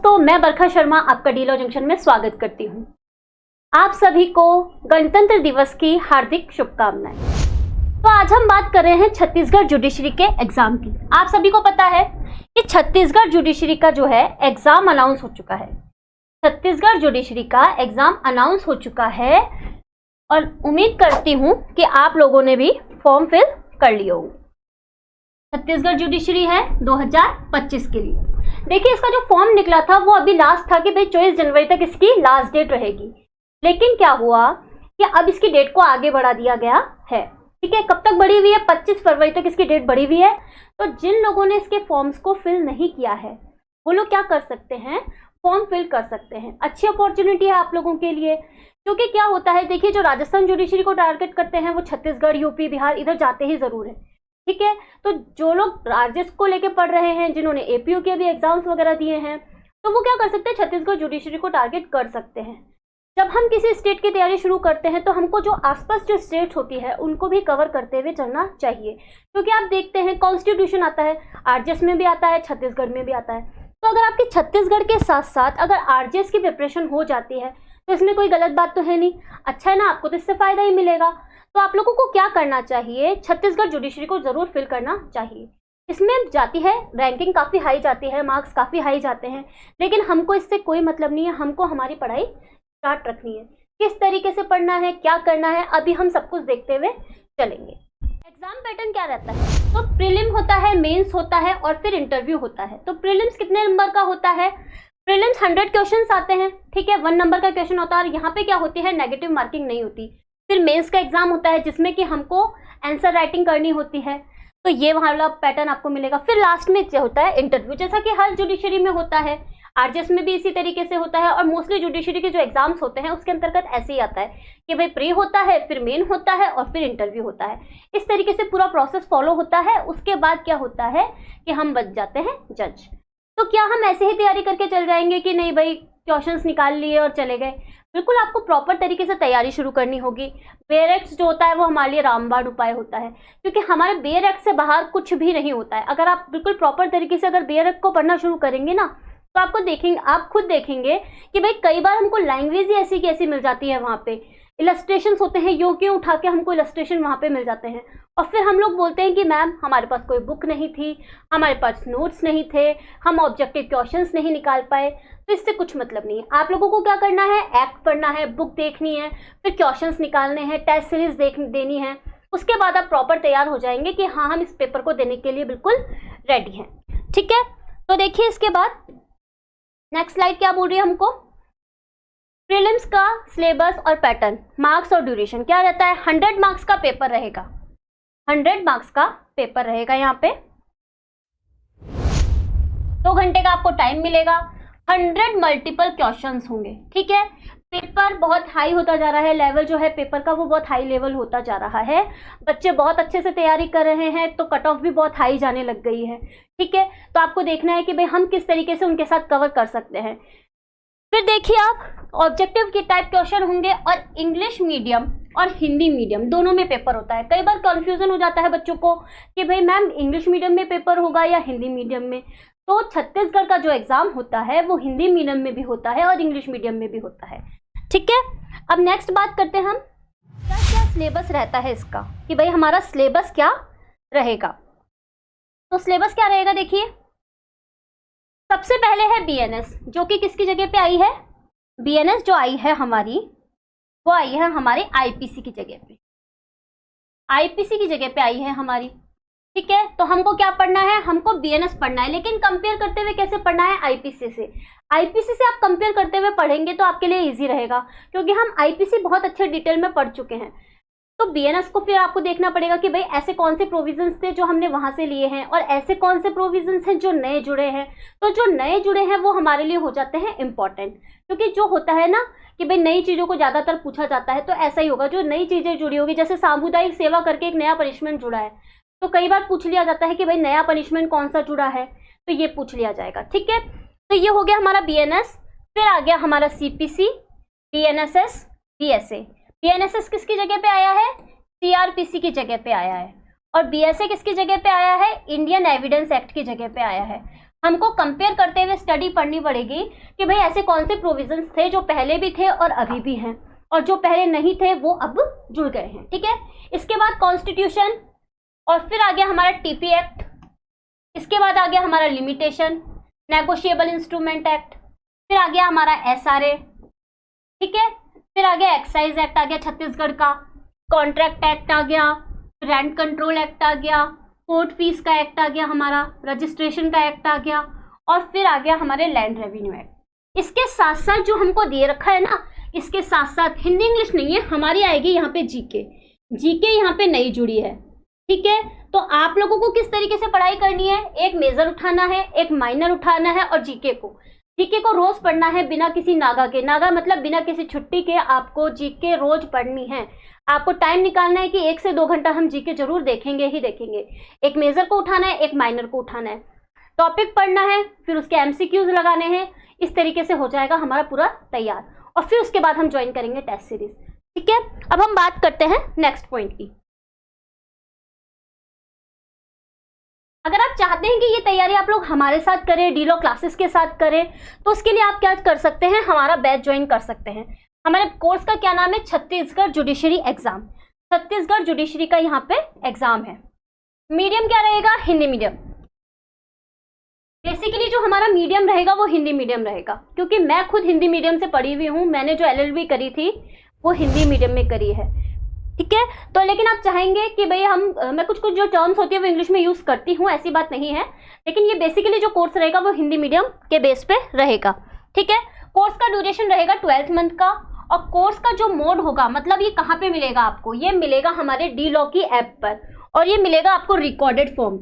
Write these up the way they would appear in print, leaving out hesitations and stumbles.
दोस्तों, मैं बरखा शर्मा आपका डीलर जंक्शन में स्वागत करती हूं। आप सभी को गणतंत्र दिवस की हार्दिक शुभकामनाएं। तो आज हम बात कर रहे हैं छत्तीसगढ़ जुडिशरी के एग्जाम की। आप सभी को पता है कि छत्तीसगढ़ जुडिशरी का जो है एग्जाम अनाउंस हो चुका है। छत्तीसगढ़ जुडिशरी का एग्जाम अनाउंस हो चुका है और उम्मीद करती हूं कि आप लोगों ने भी फॉर्म फिल कर लिए होंगे। छत्तीसगढ़ जुडिशरी है 2025 के लिए। देखिए, इसका जो फॉर्म निकला था वो अभी लास्ट था कि भाई 24 जनवरी तक इसकी लास्ट डेट रहेगी। लेकिन क्या हुआ कि अब इसकी डेट को आगे बढ़ा दिया गया है। ठीक है, कब तक बढ़ी हुई है? 25 फरवरी तक इसकी डेट बढ़ी हुई है। तो जिन लोगों ने इसके फॉर्म्स को फिल नहीं किया है वो लोग क्या कर सकते हैं? फॉर्म फिल कर सकते हैं। अच्छी अपॉर्चुनिटी है आप लोगों के लिए, क्योंकि क्या होता है, देखिए, जो राजस्थान जुडिशरी को टारगेट करते हैं वो छत्तीसगढ़, यूपी, बिहार इधर जाते ही जरूर है। ठीक है, तो जो लोग राज्य को लेके पढ़ रहे हैं, जिन्होंने एपीयू के भी एग्जाम्स वगैरह दिए हैं, तो वो क्या कर सकते हैं? छत्तीसगढ़ जुडिशरी को टारगेट कर सकते हैं। जब हम किसी स्टेट की तैयारी शुरू करते हैं तो हमको जो आसपास जो स्टेट्स होती है उनको भी कवर करते हुए चलना चाहिए, क्योंकि आप देखते हैं कॉन्स्टिट्यूशन आता है, आरजेएस में भी आता है, छत्तीसगढ़ में भी आता है। तो अगर आपकी छत्तीसगढ़ के साथ साथ अगर आरजेएस की प्रिपरेशन हो जाती है तो इसमें कोई गलत बात तो है नहीं। अच्छा है ना, आपको तो इससे फायदा ही मिलेगा। तो आप लोगों को क्या करना चाहिए? छत्तीसगढ़ जुडिशरी को जरूर फिल करना चाहिए। इसमें जाती है रैंकिंग काफ़ी हाई जाती है, मार्क्स काफ़ी हाई जाते हैं, लेकिन हमको इससे कोई मतलब नहीं है। हमको हमारी पढ़ाई स्टार्ट रखनी है। किस तरीके से पढ़ना है, क्या करना है, अभी हम सब कुछ देखते हुए चलेंगे। एग्जाम पैटर्न क्या रहता है? तो प्रीलिम होता है, मेंस होता है और फिर इंटरव्यू होता है। तो प्रीलिम्स कितने नंबर का होता है? प्रीलिम्स 100 क्वेश्चंस आते हैं। ठीक है, 1 नंबर का क्वेश्चन होता है और यहाँ पे क्या होती है, नेगेटिव मार्किंग नहीं होती। फिर मेंस का एग्जाम होता है जिसमें कि हमको आंसर राइटिंग करनी होती है। तो ये वाला पैटर्न आपको मिलेगा। फिर लास्ट में क्या होता है, इंटरव्यू, जैसा कि हर जुडिशरी में होता है, आरजेएस में भी इसी तरीके से होता है। और मोस्टली जुडिशरी के जो एग्जाम्स होते हैं उसके अंतर्गत ऐसे ही आता है कि भाई प्री होता है, फिर मेन होता है और फिर इंटरव्यू होता है। इस तरीके से पूरा प्रोसेस फॉलो होता है। उसके बाद क्या होता है कि हम बन जाते हैं जज। तो क्या हम ऐसे ही तैयारी करके चल जाएंगे कि नहीं भाई क्वेश्चंस निकाल लिए और चले गए? बिल्कुल, आपको प्रॉपर तरीके से तैयारी शुरू करनी होगी। बेयर एक्ट जो होता है वो हमारे लिए रामबाण उपाय होता है, क्योंकि हमारे बेयर एक्ट से बाहर कुछ भी नहीं होता है। अगर आप बिल्कुल प्रॉपर तरीके से अगर बेयर एक्ट को पढ़ना शुरू करेंगे ना, तो आपको देखेंगे, आप खुद देखेंगे कि भाई कई बार हमको लैंग्वेज ही ऐसी की ऐसी मिल जाती है। वहाँ पे इलस्ट्रेशंस होते हैं, यो के उठा के हमको इलस्ट्रेशन वहाँ पे मिल जाते हैं। और फिर हम लोग बोलते हैं कि मैम हमारे पास कोई बुक नहीं थी, हमारे पास नोट्स नहीं थे, हम ऑब्जेक्टिव क्वेश्चंस नहीं निकाल पाए। तो इससे कुछ मतलब नहीं है। आप लोगों को क्या करना है? एक्ट पढ़ना है, बुक देखनी है, फिर क्वेश्चंस निकालने हैं, टेस्ट सीरीज देनी है। उसके बाद आप प्रॉपर तैयार हो जाएंगे कि हाँ, हम इस पेपर को देने के लिए बिल्कुल रेडी हैं। ठीक है, तो देखिए इसके बाद नेक्स्ट स्लाइड क्या बोल रही है हमको। प्रीलिम्स का सिलेबस और पैटर्न, मार्क्स और ड्यूरेशन क्या रहता है? 100 मार्क्स का पेपर रहेगा। 100 मार्क्स का पेपर रहेगा। यहाँ पे 2 घंटे का आपको टाइम मिलेगा। 100 मल्टीपल क्वेश्चंस होंगे। ठीक है, पेपर बहुत हाई होता जा रहा है, लेवल जो है पेपर का वो बहुत हाई लेवल होता जा रहा है। बच्चे बहुत अच्छे से तैयारी कर रहे हैं, तो कट ऑफ भी बहुत हाई जाने लग गई है। ठीक है, तो आपको देखना है कि भाई हम किस तरीके से उनके साथ कवर कर सकते हैं। फिर देखिए, आप ऑब्जेक्टिव के टाइप क्वेश्चन होंगे और इंग्लिश मीडियम और हिंदी मीडियम दोनों में पेपर होता है। कई बार कंफ्यूजन हो जाता है बच्चों को कि भाई मैम इंग्लिश मीडियम में पेपर होगा या हिंदी मीडियम में। तो छत्तीसगढ़ का जो एग्जाम होता है वो हिंदी मीडियम में भी होता है और इंग्लिश मीडियम में भी होता है। ठीक है, अब नेक्स्ट बात करते हैं हम क्या क्या सिलेबस रहता है इसका, कि भाई हमारा सिलेबस क्या रहेगा। तो सिलेबस क्या रहेगा, देखिए सबसे पहले है बीएनएस, जो कि किसकी जगह पे आई है? बीएनएस जो आई है हमारी, वो आई है हमारे आईपीसी की जगह पे। आईपीसी की जगह पे आई है हमारी। ठीक है, तो हमको क्या पढ़ना है? हमको बीएनएस पढ़ना है, लेकिन कंपेयर करते हुए कैसे पढ़ना है? आईपीसी से। आईपीसी से आप कंपेयर करते हुए पढ़ेंगे तो आपके लिए इजी रहेगा, क्योंकि हम आईपीसी बहुत अच्छे डिटेल में पढ़ चुके हैं। तो बीएनएस को फिर आपको देखना पड़ेगा कि भाई ऐसे कौन से प्रोविजंस थे जो हमने वहां से लिए हैं और ऐसे कौन से प्रोविजंस हैं जो नए जुड़े हैं। तो जो नए जुड़े हैं वो हमारे लिए हो जाते हैं इंपॉर्टेंट, क्योंकि जो होता है ना कि भाई नई चीज़ों को ज़्यादातर पूछा जाता है, तो ऐसा ही होगा। जो नई चीज़ें जुड़ी होगी, जैसे सामुदायिक सेवा करके एक नया पनिशमेंट जुड़ा है, तो कई बार पूछ लिया जाता है कि भाई नया पनिशमेंट कौन सा जुड़ा है, तो ये पूछ लिया जाएगा। ठीक है, तो ये हो गया हमारा बीएनएस। फिर आ गया हमारा सीपीसी, बीएनएसएस, बीएसए। बीएनएसएस किसकी जगह पे आया है? सीआरपीसी की जगह पे आया है। और बीएसए किसकी जगह पे आया है? इंडियन एविडेंस एक्ट की जगह पे आया है। हमको कंपेयर करते हुए स्टडी पढ़नी पड़ेगी कि भाई ऐसे कौन से प्रोविजंस थे जो पहले भी थे और अभी भी हैं, और जो पहले नहीं थे वो अब जुड़ गए हैं। ठीक है, इसके बाद कॉन्स्टिट्यूशन, और फिर आ गया हमारा टीपी एक्ट, इसके बाद आ गया हमारा लिमिटेशन, नेगोशिएबल इंस्ट्रूमेंट एक्ट, फिर आ गया हमारा एसआरए। ठीक है, फिर आ गया एक्साइज एक्ट आ गया छत्तीसगढ़ का, कॉन्ट्रैक्ट एक्ट आ गया, रेंट कंट्रोल एक्ट आ गया, कोर्ट फीस का एक्ट आ गया हमारा, रजिस्ट्रेशन का एक्ट आ गया, और फिर आ गया हमारे लैंड रेवेन्यू एक्ट। इसके साथ साथ जो हमको दिए रखा है ना, इसके साथ साथ हिंदी इंग्लिश नहीं है हमारी, आएगी यहाँ पे जीके। जीके यहाँ पे नई जुड़ी है। ठीक है, तो आप लोगों को किस तरीके से पढ़ाई करनी है, एक मेजर उठाना है, एक माइनर उठाना है, और जीके को रोज पढ़ना है बिना किसी नागा के। नागा मतलब बिना किसी छुट्टी के आपको जीके रोज पढ़नी है। आपको टाइम निकालना है कि 1 से 2 घंटा हम जीके जरूर देखेंगे ही देखेंगे। एक मेजर को उठाना है, एक माइनर को उठाना है, टॉपिक पढ़ना है, फिर उसके एमसीक्यूज लगाने हैं। इस तरीके से हो जाएगा हमारा पूरा तैयार, और फिर उसके बाद हम ज्वाइन करेंगे टेस्ट सीरीज। ठीक है, अब हम बात करते हैं नेक्स्ट पॉइंट की। अगर आप चाहते हैं कि ये तैयारी आप लोग हमारे साथ करें, डीलो क्लासेस के साथ करें, तो उसके लिए आप क्या कर सकते हैं, हमारा बैच ज्वाइन कर सकते हैं। हमारे कोर्स का क्या नाम है, Chhattisgarh judiciary exam. Chhattisgarh judiciary का यहाँ पे एग्जाम है। मीडियम क्या रहेगा, हिंदी मीडियम। बेसिकली जो हमारा मीडियम रहेगा वो हिंदी मीडियम रहेगा, क्योंकि मैं खुद हिंदी मीडियम से पढ़ी हुई हूँ। मैंने जो एलएलबी करी थी वो हिंदी मीडियम में करी है। ठीक है, तो लेकिन आप चाहेंगे कि भाई मैं कुछ जो टर्म्स होती है वो इंग्लिश में यूज करती हूँ, ऐसी बात नहीं है, लेकिन ये बेसिकली जो कोर्स रहेगा वो हिंदी मीडियम के बेस पे रहेगा। ठीक है, कोर्स का ड्यूरेशन रहेगा 12th मंथ का, और कोर्स का जो मोड होगा, मतलब ये कहाँ पे मिलेगा आपको, ये मिलेगा हमारे डीलॉ की ऐप पर, और ये मिलेगा आपको रिकॉर्डेड फॉर्म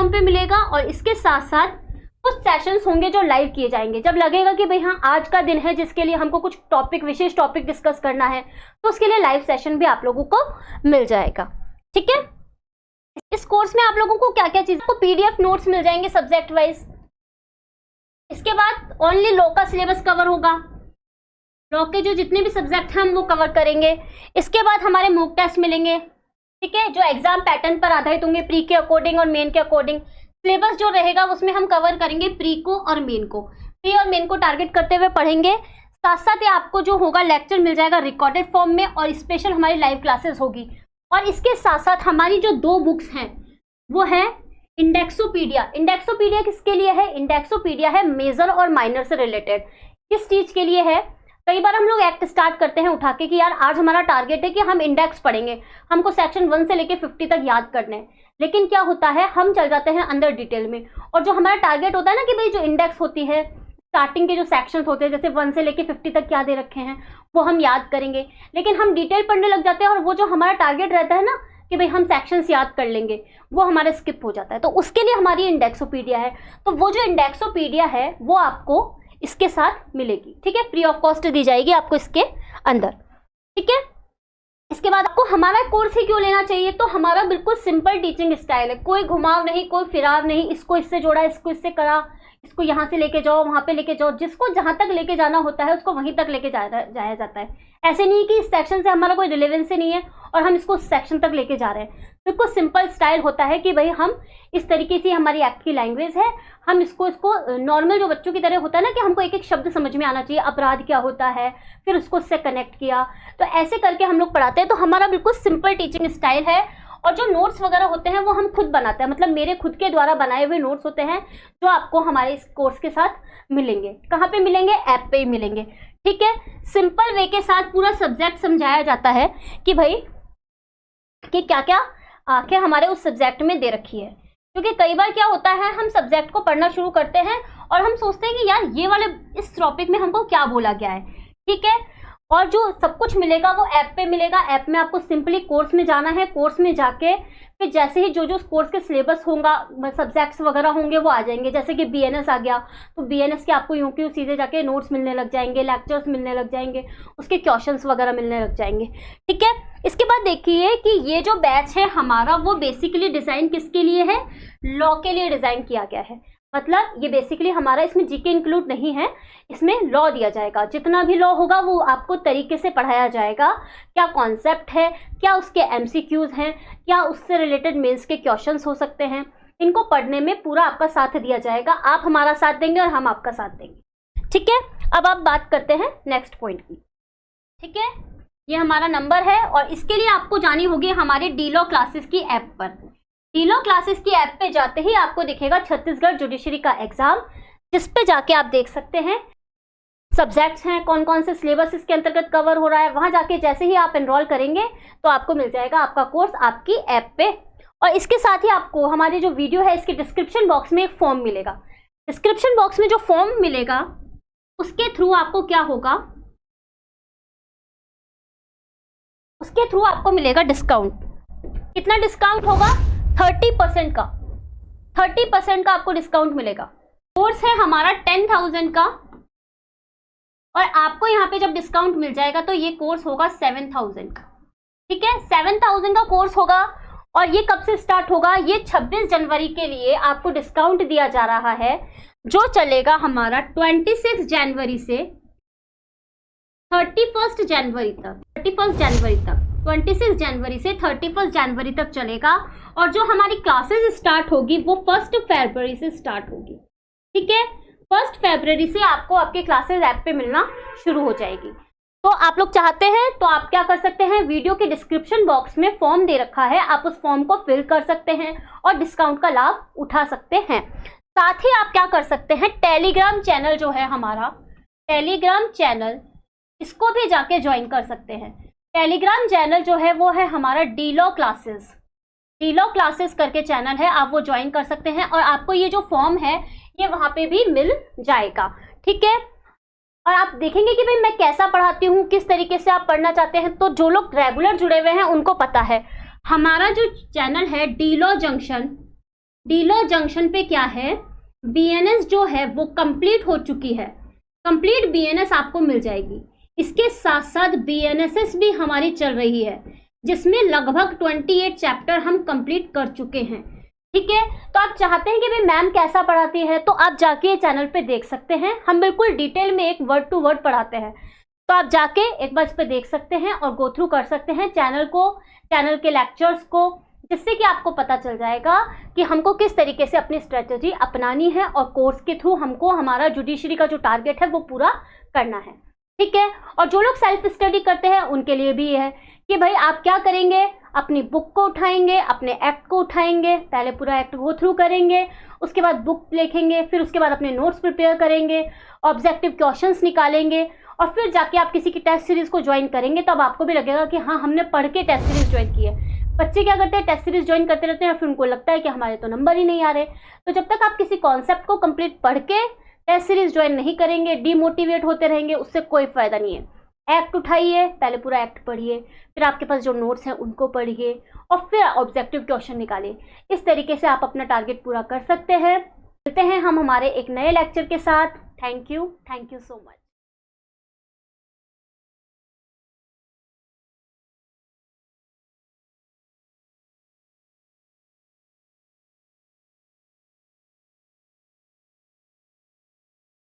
पे मिलेगा। और इसके साथ साथ कुछ सेशंस होंगे जो लाइव किए जाएंगे। जब लगेगा कि भाई हाँ आज का दिन है जिसके लिए हमको कुछ विशेष टॉपिक डिस्कस करना है, तो उसके लिए लाइव सेशन भी आप लोगों को मिल जाएगा। ठीक है, इस कोर्स में आप लोगों को क्या क्या चीज, आपको पीडीएफ नोट्स मिल जाएंगे सब्जेक्ट वाइज। इसके बाद ओनली लॉ का सिलेबस कवर होगा, लॉ के जो जितने भी सब्जेक्ट हैं हम वो कवर करेंगे। इसके बाद हमारे मॉक टेस्ट मिलेंगे। ठीक है, जो एग्जाम पैटर्न पर आधारित होंगे, प्री के अकॉर्डिंग और मेन के अकॉर्डिंग। सिलेबस जो रहेगा उसमें हम कवर करेंगे प्री को और मेन को, प्री और मेन को टारगेट करते हुए पढ़ेंगे। साथ साथ ये आपको जो होगा लेक्चर मिल जाएगा रिकॉर्डेड फॉर्म में, और स्पेशल हमारी लाइव क्लासेस होगी। और इसके साथ साथ हमारी जो 2 बुक्स हैं वो है इंडेक्सोपीडिया। इंडेक्सोपीडिया किसके लिए है, इंडेक्सोपीडिया है मेजर और माइनर से रिलेटेड। किस चीज के लिए है, कई बार हम लोग एक्ट स्टार्ट करते हैं उठा के कि यार आज हमारा टारगेट है कि हम इंडेक्स पढ़ेंगे, हमको सेक्शन 1 से लेके 50 तक याद करने हैं। लेकिन क्या होता है, हम चल जाते हैं अंदर डिटेल में, और जो हमारा टारगेट होता है ना कि भाई जो इंडेक्स होती है, स्टार्टिंग के जो सेक्शंस होते हैं जैसे 1 से लेके 50 तक क्या दे रखे हैं वो हम याद करेंगे, लेकिन हम डिटेल पढ़ने लग जाते हैं, और वो जो हमारा टारगेट रहता है ना कि भाई हम सेक्शंस याद कर लेंगे, वो हमारा स्किप हो जाता है। तो उसके लिए हमारी इंडेक्सोपीडिया है। तो वो जो इंडेक्सोपीडिया है वो आपको इसके साथ मिलेगी। ठीक है, फ्री ऑफ कॉस्ट दी जाएगी आपको इसके अंदर। ठीक है, इसके बाद आपको हमारा कोर्स ही क्यों लेना चाहिए, तो हमारा बिल्कुल सिंपल टीचिंग स्टाइल है, कोई घुमाव नहीं, कोई फिराव नहीं, इसको इससे जोड़ा, इसको इससे करा, इसको यहाँ से लेके जाओ, वहाँ पे लेके जाओ। जिसको जहाँ तक लेके जाना होता है उसको वहीं तक लेके जाया जाता है। ऐसे नहीं कि इस सेक्शन से हमारा कोई रिलेवेंस नहीं है और हम इसको उस सेक्शन तक लेके जा रहे हैं। बिल्कुल सिंपल स्टाइल होता है कि भाई हम इस तरीके से, हमारी एक्ट की लैंग्वेज है, हम इसको नॉर्मल जो बच्चों की तरह होता है ना कि हमको एक एक शब्द समझ में आना चाहिए, अपराध क्या होता है, फिर उसको उससे कनेक्ट किया, तो ऐसे करके हम लोग पढ़ाते हैं। तो हमारा बिल्कुल सिंपल टीचिंग स्टाइल है। और जो नोट्स वगैरह होते हैं वो हम खुद बनाते हैं, मतलब मेरे खुद के द्वारा बनाए हुए नोट्स होते हैं जो आपको हमारे इस कोर्स के साथ मिलेंगे। कहाँ पे मिलेंगे, ऐप पे ही मिलेंगे। ठीक है, सिंपल वे के साथ पूरा सब्जेक्ट समझाया जाता है कि भाई कि क्या क्या आखिर हमारे उस सब्जेक्ट में दे रखी है। क्योंकि कई बार क्या होता है, हम सब्जेक्ट को पढ़ना शुरू करते हैं और हम सोचते हैं कि यार ये वाले इस टॉपिक में हमको क्या बोला गया है। ठीक है, और जो सब कुछ मिलेगा वो ऐप पे मिलेगा। ऐप में आपको सिंपली कोर्स में जाना है, कोर्स में जाके फिर जैसे ही जो जो कोर्स के सिलेबस होगा, सब्जेक्ट्स वगैरह होंगे वो आ जाएंगे। जैसे कि बीएनएस आ गया तो बीएनएस के आपको यूं क्यों सीधे जाके नोट्स मिलने लग जाएंगे, लेक्चर्स मिलने लग जाएंगे, उसके क्वेश्चंस वगैरह मिलने लग जाएंगे। ठीक है, इसके बाद देखिए कि ये जो बैच है हमारा वो बेसिकली डिज़ाइन किसके लिए है, लॉ के लिए डिज़ाइन किया गया है। मतलब ये बेसिकली हमारा, इसमें जीके इंक्लूड नहीं है, इसमें लॉ दिया जाएगा। जितना भी लॉ होगा वो आपको तरीके से पढ़ाया जाएगा, क्या कॉन्सेप्ट है, क्या उसके एमसीक्यूज हैं, क्या उससे रिलेटेड मेंस के क्वेश्चंस हो सकते हैं, इनको पढ़ने में पूरा आपका साथ दिया जाएगा। आप हमारा साथ देंगे और हम आपका साथ देंगे। ठीक है, अब आप बात करते हैं नेक्स्ट पॉइंट की। ठीक है, ये हमारा नंबर है और इसके लिए आपको जानी होगी हमारे डीलॉ क्लासेस की ऐप पर। डीलॉ क्लासेस की ऐप पे जाते ही आपको दिखेगा छत्तीसगढ़ जुडिशरी का एग्जाम, जिस पे जाके आप देख सकते हैं सब्जेक्ट्स हैं, कौन कौन से सिलेबस इसके अंतर्गत कवर हो रहा है। वहां जाके जैसे ही आप एनरोल करेंगे तो आपको मिल जाएगा आपका कोर्स आपकी ऐप पे। और इसके साथ ही आपको हमारी जो वीडियो है इसके डिस्क्रिप्शन बॉक्स में एक फॉर्म मिलेगा। डिस्क्रिप्शन बॉक्स में जो फॉर्म मिलेगा उसके थ्रू आपको क्या होगा, उसके थ्रू आपको मिलेगा डिस्काउंट। कितना डिस्काउंट होगा? 30% का, 30% का आपको डिस्काउंट मिलेगा। कोर्स है हमारा 10,000 का और आपको यहाँ पे जब डिस्काउंट मिल जाएगा तो ये कोर्स होगा 7,000 का। ठीक है, 7,000 का कोर्स होगा। और ये कब से स्टार्ट होगा? ये 26 जनवरी के लिए आपको डिस्काउंट दिया जा रहा है, जो चलेगा हमारा 26 जनवरी से 31 जनवरी तक। 31 जनवरी तक, 26 जनवरी से 31 जनवरी तक चलेगा। और जो हमारी क्लासेस स्टार्ट होगी वो 1 फरवरी से स्टार्ट होगी। ठीक है, 1 फरवरी से आपको आपके क्लासेस ऐप पे मिलना शुरू हो जाएगी। तो आप लोग चाहते हैं तो आप क्या कर सकते हैं, वीडियो के डिस्क्रिप्शन बॉक्स में फॉर्म दे रखा है, आप उस फॉर्म को फिल कर सकते हैं और डिस्काउंट का लाभ उठा सकते हैं। साथ ही आप क्या कर सकते हैं, टेलीग्राम चैनल जो है हमारा, टेलीग्राम चैनल, इसको भी जाके ज्वाइन कर सकते हैं। टेलीग्राम चैनल जो है वो है हमारा डीलॉ क्लासेस, डीलॉ क्लासेस करके चैनल है, आप वो ज्वाइन कर सकते हैं और आपको ये जो फॉर्म है ये वहां पे भी मिल जाएगा। ठीक है, और आप देखेंगे कि भाई मैं कैसा पढ़ाती हूँ, किस तरीके से आप पढ़ना चाहते हैं। तो जो लोग रेगुलर जुड़े हुए हैं उनको पता है हमारा जो चैनल है डीलॉ जंक्शन, डीलॉ जंक्शन पे क्या है, बीएनएस जो है वो कंप्लीट हो चुकी है। कंप्लीट बीएनएस आपको मिल जाएगी। इसके साथ साथ बीएनएसएस भी हमारी चल रही है, जिसमें लगभग 28 चैप्टर हम कंप्लीट कर चुके हैं। ठीक है, तो आप चाहते हैं कि भाई मैम कैसा पढ़ाती है, तो आप जाके ये चैनल पे देख सकते हैं। हम बिल्कुल डिटेल में एक वर्ड टू वर्ड पढ़ाते हैं, तो आप जाके एक बार इस पे देख सकते हैं और गो थ्रू कर सकते हैं चैनल को, चैनल के लेक्चर्स को, जिससे कि आपको पता चल जाएगा कि हमको किस तरीके से अपनी स्ट्रेटेजी अपनानी है और कोर्स के थ्रू हमको हमारा जुडिशरी का जो टारगेट है वो पूरा करना है। ठीक है, और जो लोग सेल्फ स्टडी करते हैं उनके लिए भी है कि भाई आप क्या करेंगे, अपनी बुक को उठाएंगे, अपने एक्ट को उठाएंगे, पहले पूरा एक्ट गो थ्रू करेंगे, उसके बाद बुक लिखेंगे, फिर उसके बाद अपने नोट्स प्रिपेयर करेंगे, ऑब्जेक्टिव क्वेश्चंस निकालेंगे और फिर जाके आप किसी की टेस्ट सीरीज को ज्वाइन करेंगे। तब आपको भी लगेगा कि हाँ हमने पढ़ के टेस्ट सीरीज ज्वाइन की है। बच्चे क्या करते हैं, टेस्ट सीरीज ज्वाइन करते रहते हैं, फिर उनको लगता है कि हमारे तो नंबर ही नहीं आ रहे। तो जब तक आप किसी कॉन्सेप्ट को कंप्लीट पढ़ के टेस्ट सीरीज ज्वाइन नहीं करेंगे, डीमोटिवेट होते रहेंगे, उससे कोई फायदा नहीं है। एक्ट उठाइए, पहले पूरा एक्ट पढ़िए, फिर आपके पास जो नोट्स हैं उनको पढ़िए और फिर ऑब्जेक्टिव क्वेश्चन निकालिए। इस तरीके से आप अपना टारगेट पूरा कर सकते हैं। मिलते हैं हम हमारे एक नए लेक्चर के साथ। Thank you so much.